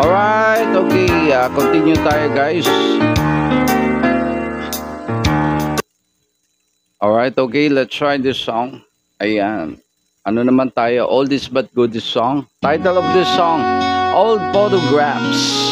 Alright, okay, continue tayo guys. Alright, okay, let's try this song. Ayan, ano naman tayo, Oldies But Goodies song. Title of this song, Old Photographs.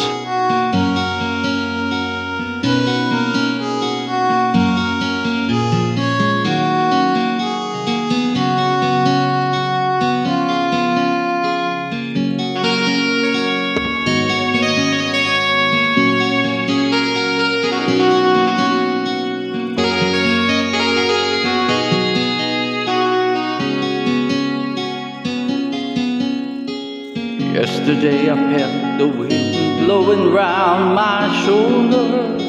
Yesterday I felt the wind blowing round my shoulder.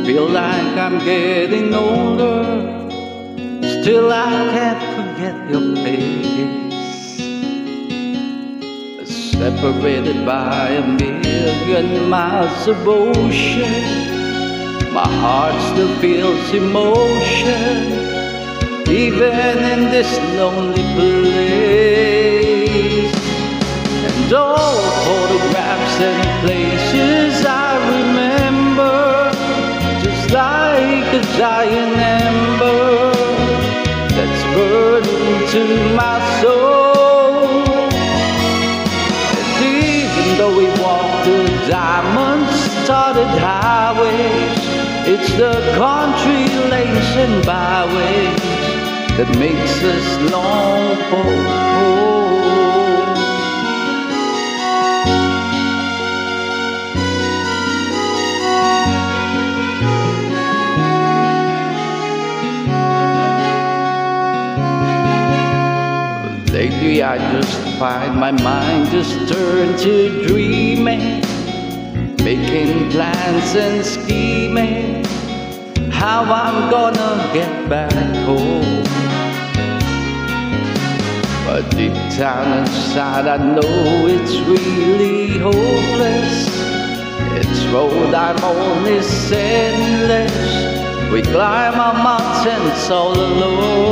Feel like I'm getting older. Still I can't forget your face. Separated by a million miles of ocean, my heart still feels emotion, even in this lonely place. And old photographs and places I remember, just like a giant ember that's burned into my soul. And even though we walk the diamond-studded highways, it's the country lanes and byways that makes us long for home. Lately I just find my mind just turn to dreaming, making plans and scheming how I'm gonna get back home. But deep down inside I know it's really hopeless. It's road I'm on is endless. We climb our mountains all alone.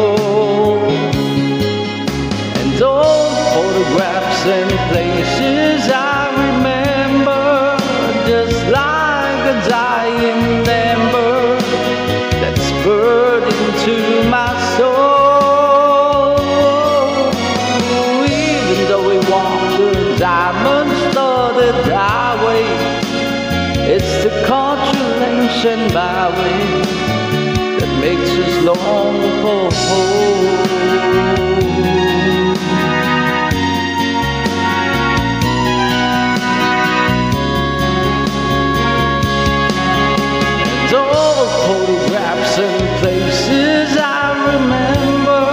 And old photographs and places I remember, just like a dying ember that's burned into my soul. Even though we walk the diamond-studded highway, it's the country lanes and byways that makes us long for home. Photographs and places I remember,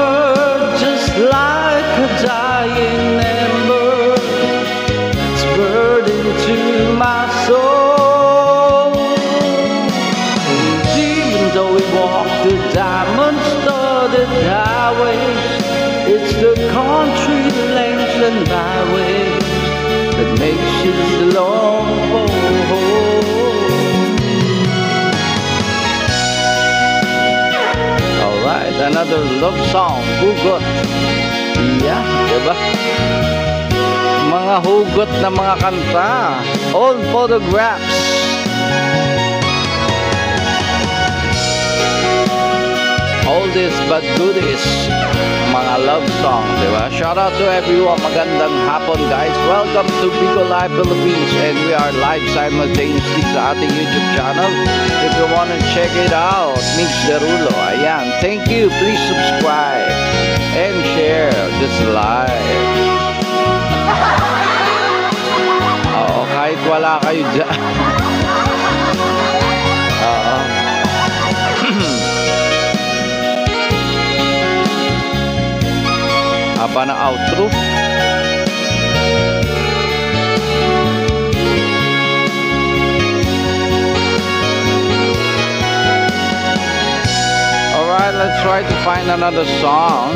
just like a dying ember that's burned into my soul. And even though we walk the diamond-studded highways, it's the country lanes and byways that makes us long for home. Alright, another love song, Hugot. Yeah, diba? Mga hugot na mga kanta, Old Photographs. Oldies but goodies, mga love song, diba? Shout out to everyone, magandang hapon guys. Welcome to Bigo Live Philippines, and we are live simultaneously sa ating YouTube channel. If you wanna check it out, Mix Derulo, ayan. Thank you, please subscribe and share this live. Oo, kahit wala kayo dyan. Oo. Haba na outro. Alright, let's try to find another song.